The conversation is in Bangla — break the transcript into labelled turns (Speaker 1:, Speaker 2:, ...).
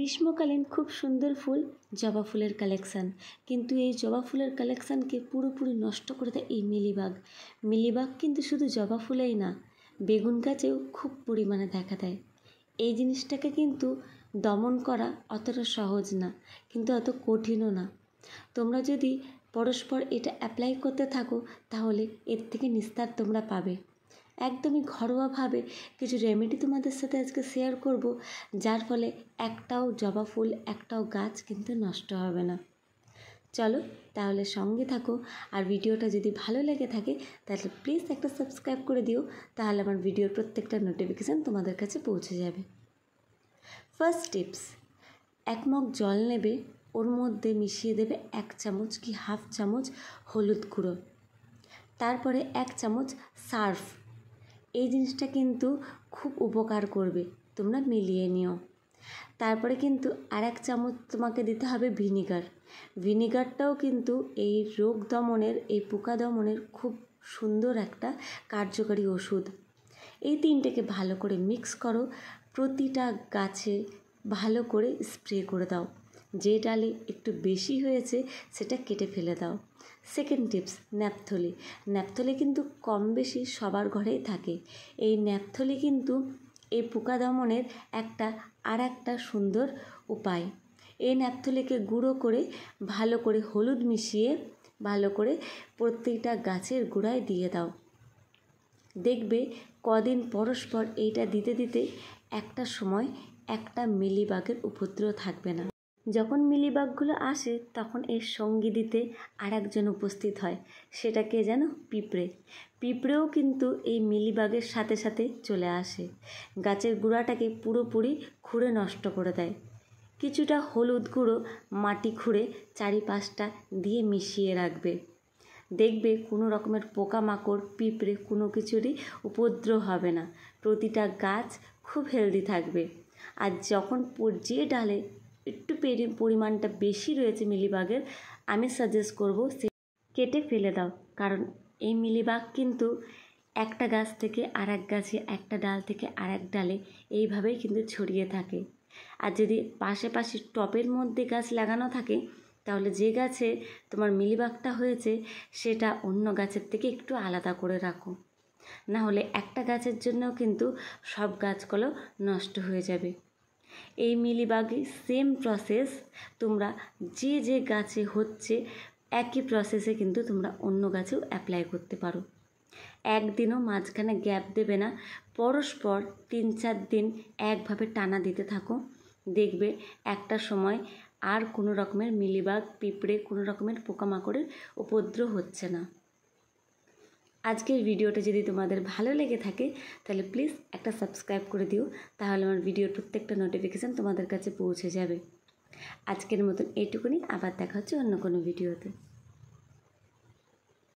Speaker 1: গ্রীষ্মকালীন খুব সুন্দর ফুল জবা ফুলের কালেকশান, কিন্তু এই জবা ফুলের কালেকশানকে পুরোপুরি নষ্ট করে দেয় এই মিলিবাগ। মিলিবাগ কিন্তু শুধু জবা ফুলেই না, বেগুন গাছেও খুব পরিমাণে দেখা দেয়। এই জিনিসটাকে কিন্তু দমন করা অতটা সহজ না, কিন্তু অত কঠিনও না। তোমরা যদি পরস্পর এটা অ্যাপ্লাই করতে থাকো তাহলে এর থেকে নিস্তার তোমরা পাবে। একদমই ঘরোয়াভাবে কিছু রেমেডি তোমাদের সাথে আজকে শেয়ার করব, যার ফলে একটাও জবা ফুল, একটাও গাছ কিন্তু নষ্ট হবে না। চলো তাহলে সঙ্গে থাকো, আর ভিডিওটা যদি ভালো লেগে থাকে তাহলে প্লিজ একটা সাবস্ক্রাইব করে দিও, তাহলে আমার ভিডিওর প্রত্যেকটা নোটিফিকেশান তোমাদের কাছে পৌঁছে যাবে। ফার্স্ট টিপস, 1 মগ জল নেবে, ওর মধ্যে মিশিয়ে দেবে 1 চামচ কি হাফ চামচ হলুদ গুঁড়ো, তারপরে 1 চামচ সার্ফ। এই জিনিসটা কিন্তু খুব উপকার করবে, তোমরা মিলিয়ে নিও। তারপরে কিন্তু আর 1 চামচ তোমাকে দিতে হবে ভিনিগার। ভিনিগারটাও কিন্তু এই রোগ দমনের, এই পোকা দমনের খুব সুন্দর একটা কার্যকারী ওষুধ। এই তিনটেকে ভালো করে মিক্স করো, প্রতিটা গাছে ভালো করে স্প্রে করে দাও। যে ডালে একটু বেশি হয়েছে সেটা কেটে ফেলে দাও। Second tips, ন্যাপথলি। ন্যাপথলি কিন্তু কম বেশি সবার ঘরেই থাকে। এই ন্যাপথলি কিন্তু এই পোকা দমনের একটা সুন্দর উপায়। এই ন্যাপথলিকে গুঁড়ো করে ভালো করে হলুদ মিশিয়ে ভালো করে প্রত্যেকটা গাছের গোড়ায় দিয়ে দাও। দেখবে কদিন পরস্পর এইটা দিতে দিতে একটা সময় একটা মিলিবাগের উপদ্রব থাকবে না। যখন মিলিবাগগুলো আসে তখন এর সঙ্গী দিতে আর একজন উপস্থিত হয়, সেটা কে জানো? পিঁপড়ে। পিঁপড়েও কিন্তু এই মিলিবাগের সাথে সাথে চলে আসে, গাছের গোড়াটাকে পুরোপুরি খুঁড়ে নষ্ট করে দেয়। কিছুটা হলুদ গুঁড়ো মাটি খুঁড়ে চারিপাশটা দিয়ে মিশিয়ে রাখবে। দেখবে কোনো রকমের পোকামাকড়, পিঁপড়ে কোনো কিছুরই উপদ্রব হবে না, প্রতিটা গাছ খুব হেলদি থাকবে। আর যখন যে ডালে একটু পরিমাণটা বেশি রয়েছে মিলিবাগের, আমি সাজেস্ট করব সে কেটে ফেলে দাও, কারণ এই মিলিবাগ কিন্তু একটা গাছ থেকে আর এক গাছে, একটা ডাল থেকে আর এক ডালে এইভাবেই কিন্তু ছড়িয়ে থাকে। আর যদি পাশাপাশি টবের মধ্যে গাছ লাগানো থাকে তাহলে যে গাছে তোমার মিলিবাগটা হয়েছে সেটা অন্য গাছের থেকে একটু আলাদা করে রাখো, না হলে একটা গাছের জন্যও কিন্তু সব গাছগুলো নষ্ট হয়ে যাবে। এই মিলিবাগে সেম প্রসেস, তোমরা যে গাছে হচ্ছে একই প্রসেসে কিন্তু তোমরা অন্য গাছেও অ্যাপ্লাই করতে পারো। একদিনও মাঝখানে গ্যাপ দেবে না, পরস্পর 3-4 দিন একভাবে টানা দিতে থাকো। দেখবে একটা সময় আর কোনো রকমের মিলিবাগ, পিঁপড়ে, কোনো রকমের পোকামাকড়ের উপদ্রব হচ্ছে না। আজকের ভিডিওটা যদি তোমাদের ভালো লেগে থাকে তাহলে প্লিজ একটা সাবস্ক্রাইব করে দিও, তাহলে আমার ভিডিওর প্রত্যেকটা নোটিফিকেশান তোমাদের কাছে পৌঁছে যাবে। আজকের মতন এইটুকুনি, আবার দেখা হচ্ছে অন্য কোনো ভিডিওতে।